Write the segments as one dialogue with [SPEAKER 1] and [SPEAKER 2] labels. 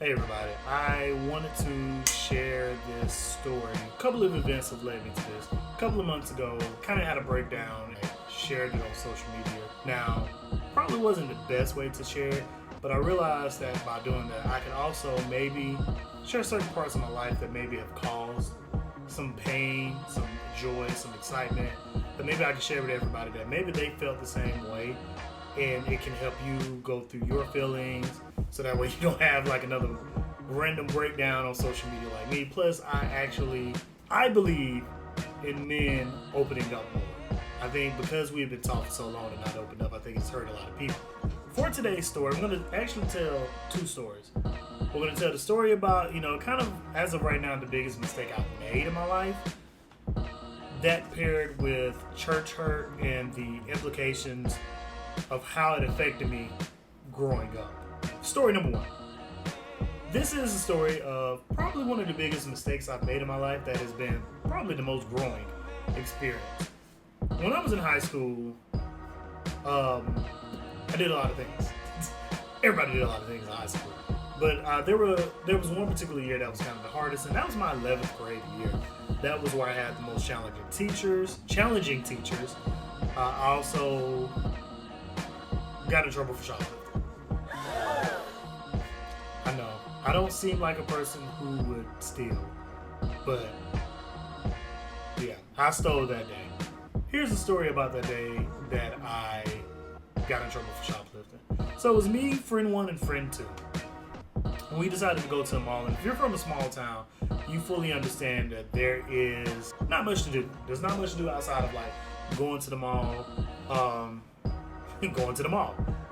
[SPEAKER 1] Hey everybody, I wanted to share this story. A couple of events have led me to this. A couple of months ago, kind of had a breakdown and shared it on social media. Now, probably wasn't the best way to share it, but I realized that by doing that, I can also maybe share certain parts of my life that maybe have caused some pain, some joy, some excitement, that maybe I can share with everybody that maybe they felt the same way, and it can help you go through your feelings so that way you don't have like another random breakdown on social media like me. Plus, I believe in men opening up more. I think because we've been taught for so long to not open up, I think it's hurt a lot of people. For today's story, I'm going to actually tell two stories. We're going to tell the story about, kind of, as of right now, the biggest mistake I've made in my life. That paired with church hurt and the implications of how it affected me growing up. Story number one. This is a story of probably one of the biggest mistakes I've made in my life that has been probably the most growing experience. When I was in high school, I did a lot of things. Everybody did a lot of things in high school. But there was one particular year that was kind of the hardest, and that was my 11th grade year. That was where I had the most challenging teachers. I also got in trouble for shoplifting. I know. I don't seem like a person who would steal, but yeah, I stole that day. Here's a story about that day that I got in trouble for shoplifting. So it was me, friend one, and friend two. We decided to go to a mall, and if you're from a small town, you fully understand that there is not much to do. There's not much to do outside of like going to the mall,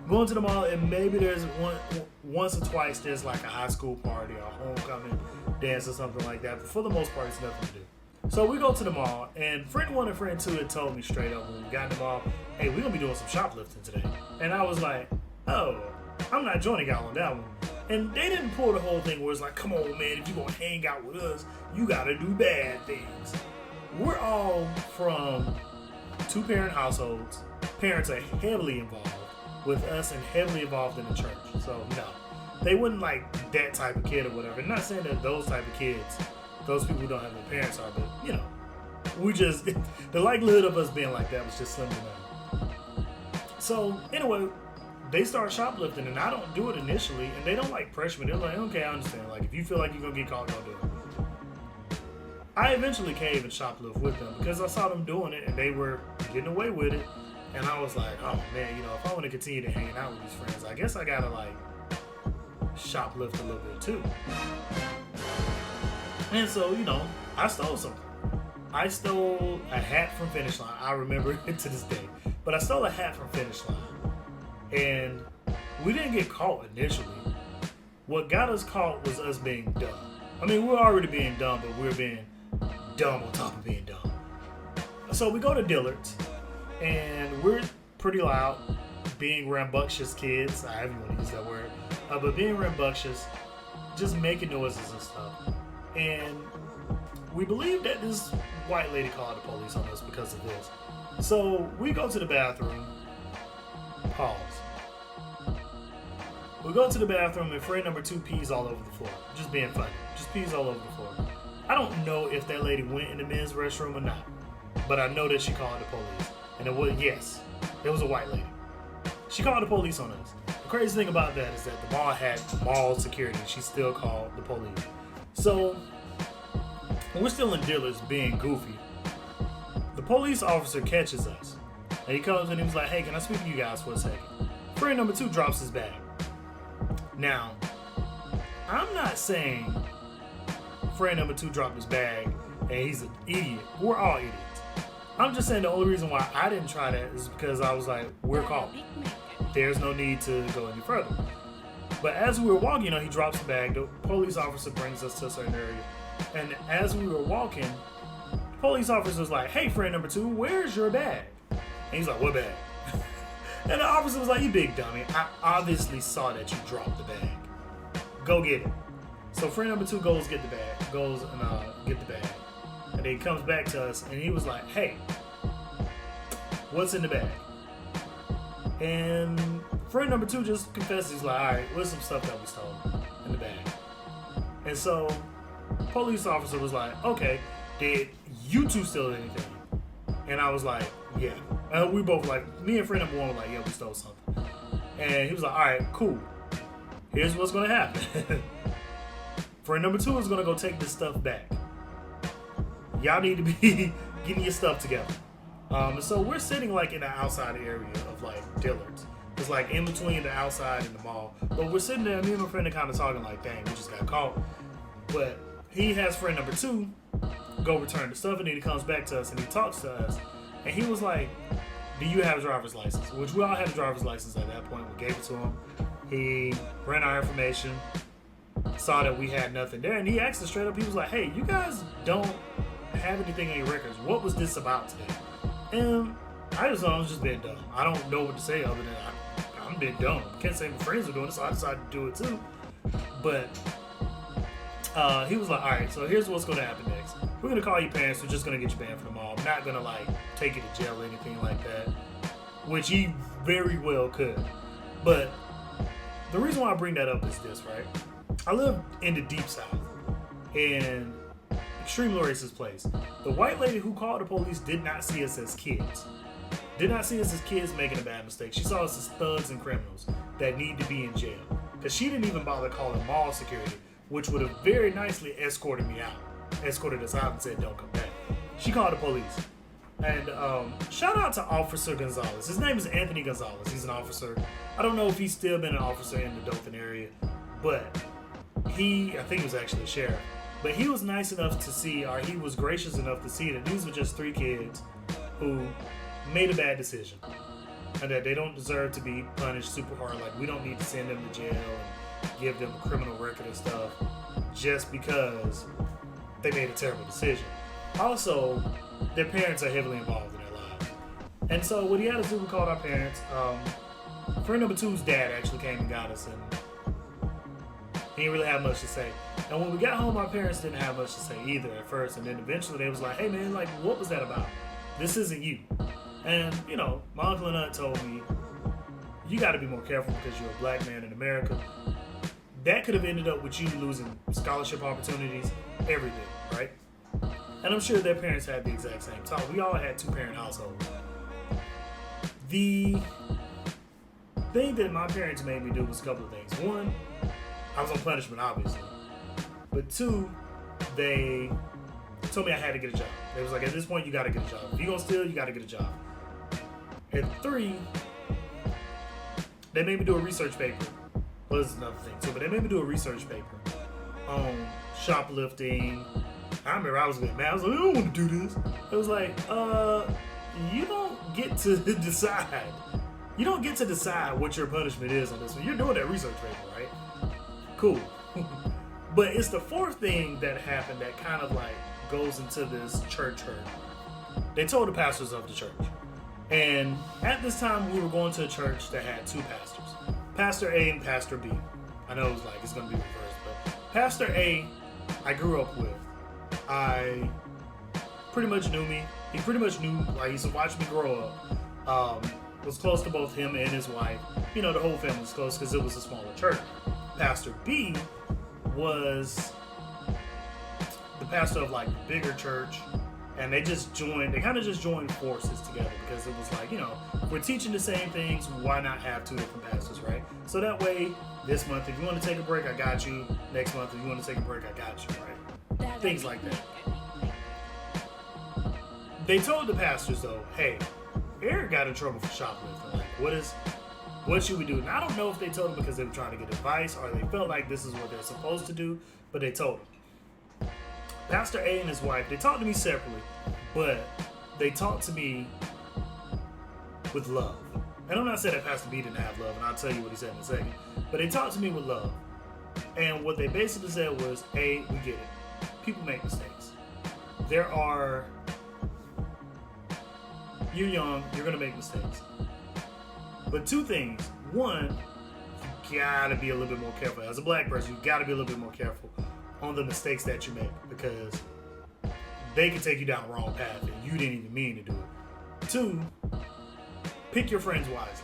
[SPEAKER 1] Going to the mall, and maybe there's once or twice there's like a high school party or a homecoming dance or something like that. But for the most part, it's nothing to do. So we go to the mall, and friend one and friend two had told me straight up when we got in the mall, hey, we're going to be doing some shoplifting today. And I was like, oh, I'm not joining y'all on that one. And they didn't pull the whole thing where it's like, come on, man, if you're going to hang out with us, you got to do bad things. We're all from two-parent households. Parents are heavily involved with us and heavily involved in the church. So, no. They wouldn't like that type of kid or whatever. I'm not saying that those type of kids, those people who don't have their parents are, but, we just, the likelihood of us being like that was just slim to none. So, anyway, they start shoplifting, and I don't do it initially, and they don't like pressure me. They're like, okay, I understand. Like, if you feel like you're going to get caught, don't do it. I eventually came and shoplift with them because I saw them doing it, and they were getting away with it. And I was like, oh man, if I want to continue to hang out with these friends, I guess I gotta like shoplift a little bit too. And so, I stole something. I stole a hat from Finish Line. I remember it to this day. But I stole a hat from Finish Line. And we didn't get caught initially. What got us caught was us being dumb. I mean, we're already being dumb, but we're being dumb on top of being dumb. So we go to Dillard's. And we're pretty loud, being rambunctious kids. I don't even want to use that word. But being rambunctious, just making noises and stuff. And we believe that this white lady called the police on us because of this. So we go to the bathroom. Pause. We go to the bathroom and friend number two pees all over the floor. Just being funny. Just pees all over the floor. I don't know if that lady went in the men's restroom or not. But I know that she called the police. And it was a white lady. She called the police on us. The crazy thing about that is that the mall had mall security. She still called the police. So, we're still in Dillard's being goofy. The police officer catches us. And he comes and he was like, hey, can I speak to you guys for a second? Friend number two drops his bag. Now, I'm not saying friend number two dropped his bag and he's an idiot. We're all idiots. I'm just saying the only reason why I didn't try that is because I was like, we're caught. There's no need to go any further. But as we were walking, he drops the bag. The police officer brings us to a certain area. And as we were walking, the police officer was like, hey, friend number two, where's your bag? And he's like, what bag? And the officer was like, you big dummy. I obviously saw that you dropped the bag. Go get it. So friend number two goes get the bag. Get the bag. And then he comes back to us and he was like, hey, what's in the bag? And friend number two just confessed. He's like, all right, what's some stuff that we stole in the bag? And so, police officer was like, okay, did you two steal anything? And I was like, yeah. We both like, me and friend number one were like, yeah, we stole something. And he was like, all right, cool. Here's what's going to happen. Friend number two is going to go take this stuff back. Y'all need to be getting your stuff together. And so we're sitting like in the outside area of like Dillard's. It's like in between the outside and the mall. But we're sitting there, me and my friend are kind of talking like, dang, we just got caught. But he has friend number two go return the stuff, and then he comes back to us and he talks to us. And he was like, do you have a driver's license? Which we all had a driver's license at that point. We gave it to him. He ran our information, saw that we had nothing there, and he asked us straight up, he was like, hey, you guys don't have anything on your records. What was this about today? And I was just being dumb. I don't know what to say other than I'm being dumb. Can't say my friends are doing it, so I decided to do it too. But he was like, all right, so here's what's going to happen next. We're going to call your parents. We're just going to get you banned from the mall. I'm not going to like take you to jail or anything like that, which he very well could. But the reason why I bring that up is this, right? I live in the deep south in extremely racist place. The white lady who called the police did not see us as kids. Did not see us as kids making a bad mistake. She saw us as thugs and criminals that need to be in jail. Because she didn't even bother calling mall security, which would have very nicely escorted us out and said, don't come back. She called the police. And shout out to Officer Gonzalez. His name is Anthony Gonzalez. He's an officer. I don't know if he's still been an officer in the Dothan area, but I think he was actually a sheriff. But he was nice enough to see, or he was gracious enough to see that these were just three kids who made a bad decision. And that they don't deserve to be punished super hard. Like, we don't need to send them to jail and give them a criminal record and stuff just because they made a terrible decision. Also, their parents are heavily involved in their lives. And so what he had us do, we called our parents. Friend number two's dad actually came and got us, and he didn't really have much to say. And when we got home, our parents didn't have much to say either at first. And then eventually they was like, hey man, like, what was that about? This isn't you. And, you know, my uncle and aunt told me, you got to be more careful because you're a black man in America. That could have ended up with you losing scholarship opportunities, everything, right? And I'm sure their parents had the exact same talk. We all had two-parent households. The thing that my parents made me do was a couple of things. One, I was on punishment, obviously. But two, they told me I had to get a job. They was like, at this point, you got to get a job. If you're going to steal, you got to get a job. And three, they made me do a research paper. Well, this is another thing too, but they made me do a research paper on shoplifting. I remember I was getting mad. I was like, I don't want to do this. It was like, you don't get to decide. You don't get to decide what your punishment is on this one. You're doing that research paper, right? Cool. But it's the fourth thing that happened that kind of like goes into this church hurt. They told the pastors of the church. And at this time, we were going to a church that had two pastors. Pastor A and Pastor B. I know it's going to be reversed, but Pastor A, I grew up with. I pretty much knew me. He pretty much knew, like, he used to watch me grow up. Was close to both him and his wife. You know, the whole family was close because it was a smaller church. Pastor B was the pastor of, like, the bigger church. And they kind of just joined forces together because it was like, you know, we're teaching the same things, why not have two different pastors, right? So that way, this month, if you want to take a break, I got you. Next month, if you want to take a break, I got you, right? Things like that. They told the pastors, though, hey, Eric got in trouble for shoplifting. Like, what should we do? And I don't know if they told him because they were trying to get advice or they felt like this is what they're supposed to do, but they told him. Pastor A and his wife, they talked to me separately, but they talked to me with love. And I'm not saying that Pastor B didn't have love, and I'll tell you what he said in a second. But they talked to me with love. And what they basically said was, A, we get it. People make mistakes. You're young, you're going to make mistakes. But two things. One, you got to be a little bit more careful. As a black person, you got to be a little bit more careful on the mistakes that you make because they can take you down the wrong path and you didn't even mean to do it. Two, pick your friends wisely.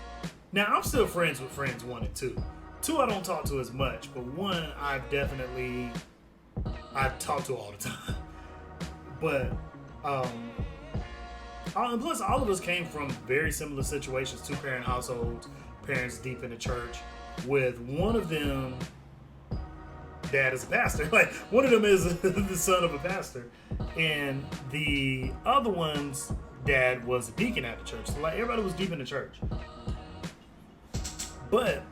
[SPEAKER 1] Now, I'm still friends with friends 1 and 2. 2, I don't talk to as much, but 1, I've definitely I talk to all the time. But and plus, all of us came from very similar situations, two-parent households, parents deep in the church, with one of them, dad is a pastor. Like, one of them is the son of a pastor, and the other one's dad was a deacon at the church. So, like, everybody was deep in the church. But,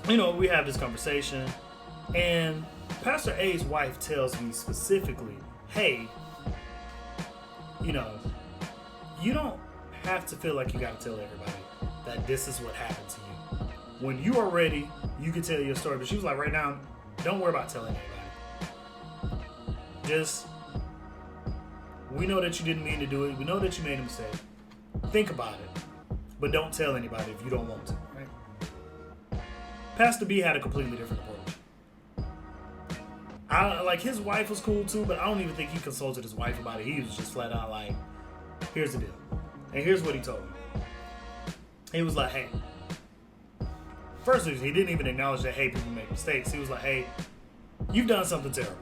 [SPEAKER 1] we have this conversation, and Pastor A's wife tells me specifically, hey, you don't have to feel like you got to tell everybody that this is what happened to you. When you are ready, you can tell your story. But she was like, right now, don't worry about telling anybody. Just, we know that you didn't mean to do it. We know that you made a mistake. Think about it. But don't tell anybody if you don't want to, right? Pastor B had a completely different approach. His wife was cool too, but I don't even think he consulted his wife about it. He was just flat out like, here's the deal. And here's what he told me. He was like, hey. First, he didn't even acknowledge that, hey, people make mistakes. He was like, hey, you've done something terrible.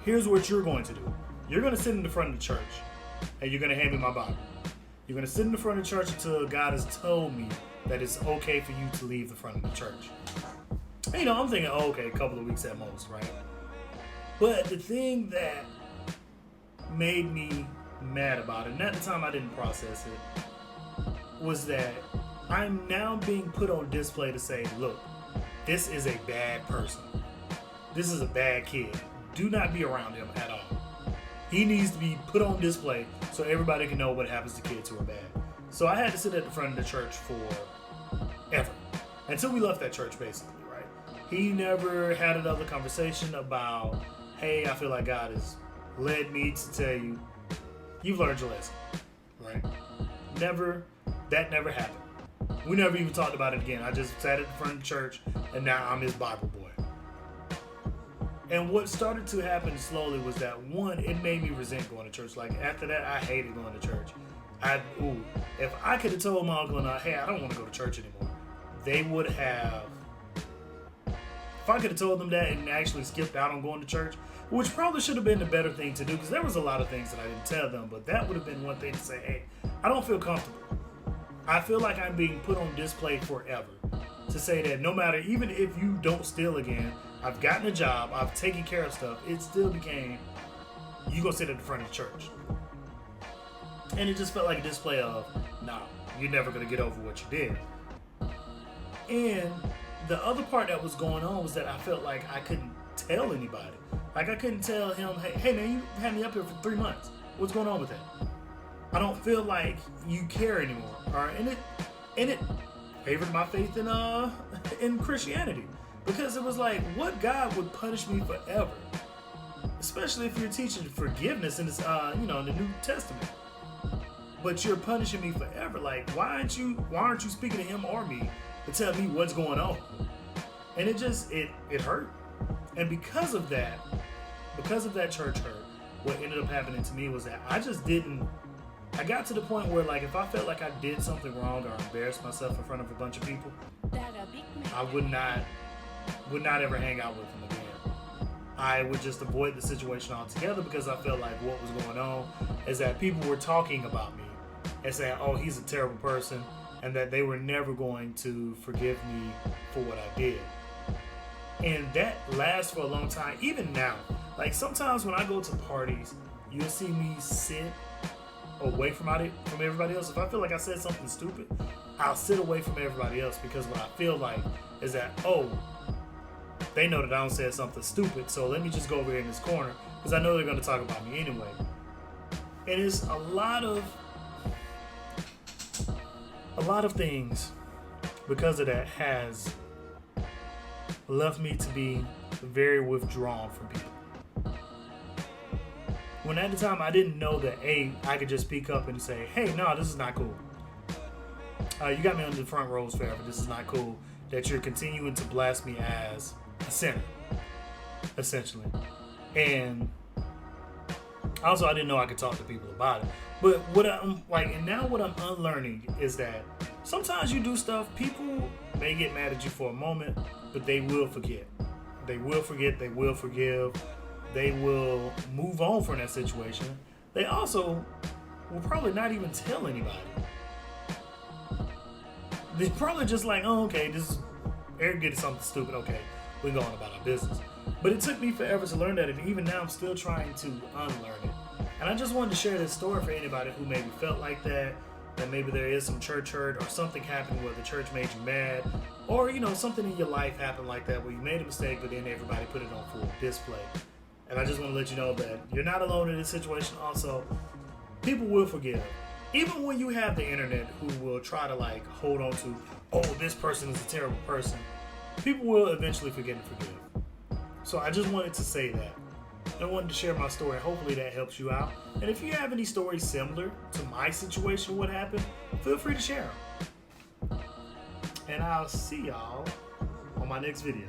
[SPEAKER 1] Here's what you're going to do. You're going to sit in the front of the church, and you're going to hand me my Bible. You're going to sit in the front of the church until God has told me that it's okay for you to leave the front of the church. And, I'm thinking, oh, okay, a couple of weeks at most, right? But the thing that made me mad about it, and at the time I didn't process it, was that I'm now being put on display to say, look, this is a bad person. This is a bad kid. Do not be around him at all. He needs to be put on display so everybody can know what happens to kids who are bad. So I had to sit at the front of the church forever. Until we left that church, basically, right? He never had another conversation about, hey, I feel like God has led me to tell you, you've learned your lesson, right? That never happened. We never even talked about it again. I just sat at the front of the church, and now I'm his Bible boy. And what started to happen slowly was that, one, it made me resent going to church. Like, after that, I hated going to church. If I could have told my uncle and hey, I don't want to go to church anymore, they would have. If I could have told them that and actually skipped out on going to church, which probably should have been the better thing to do, because there was a lot of things that I didn't tell them, but that would have been one thing to say, hey, I don't feel comfortable. I feel like I'm being put on display forever. To say that no matter, even if you don't steal again, I've gotten a job, I've taken care of stuff, it still became, you go sit at the front of the church. And it just felt like a display of, nah, you're never going to get over what you did. And the other part that was going on was that I felt like I couldn't tell anybody. Like, I couldn't tell him, hey man, you had me up here for 3 months. What's going on with that? I don't feel like you care anymore. All right? And it favored my faith in Christianity. Because it was like, what God would punish me forever? Especially if you're teaching forgiveness in this, in the New Testament. But you're punishing me forever. Like, why aren't you speaking to him or me to tell me what's going on? And it hurt. And because of that church hurt, what ended up happening to me was that I got to the point where, like, if I felt like I did something wrong or embarrassed myself in front of a bunch of people, I would not ever hang out with them again. I would just avoid the situation altogether, because I felt like what was going on is that people were talking about me and saying, oh, he's a terrible person, and that they were never going to forgive me for what I did. And that lasts for a long time, even now. Like, sometimes when I go to parties, you'll see me sit away from everybody else. If I feel like I said something stupid, I'll sit away from everybody else, because what I feel like is that, oh, they know that I don't say something stupid, so let me just go over here in this corner, because I know they're going to talk about me anyway. And it's a lot of things because of that has left me to be very withdrawn from people. When at the time I didn't know that, I could just speak up and say, hey, no, this is not cool. You got me on the front rows forever. This is not cool that you're continuing to blast me as a sinner, essentially. And also, I didn't know I could talk to people about it. But what I'm unlearning is that sometimes you do stuff, people may get mad at you for a moment, but they will forget. They will forget, they will forgive. They will move on from that situation. They also will probably not even tell anybody. They're probably just like, oh, okay, this is Eric did something stupid. Okay, we're going about our business. But it took me forever to learn that, and even now I'm still trying to unlearn it. And I just wanted to share this story for anybody who maybe felt like that maybe there is some church hurt or something happened where the church made you mad, or something in your life happened like that where you made a mistake, but then everybody put it on full display. And I just want to let you know that you're not alone in this situation. Also, people will forgive. Even when you have the internet who will try to hold on to, oh, this person is a terrible person, people will eventually forget and forgive. So I just wanted to say that. I wanted to share my story. Hopefully that helps you out. And if you have any stories similar to my situation, what happened, feel free to share them. And I'll see y'all on my next video.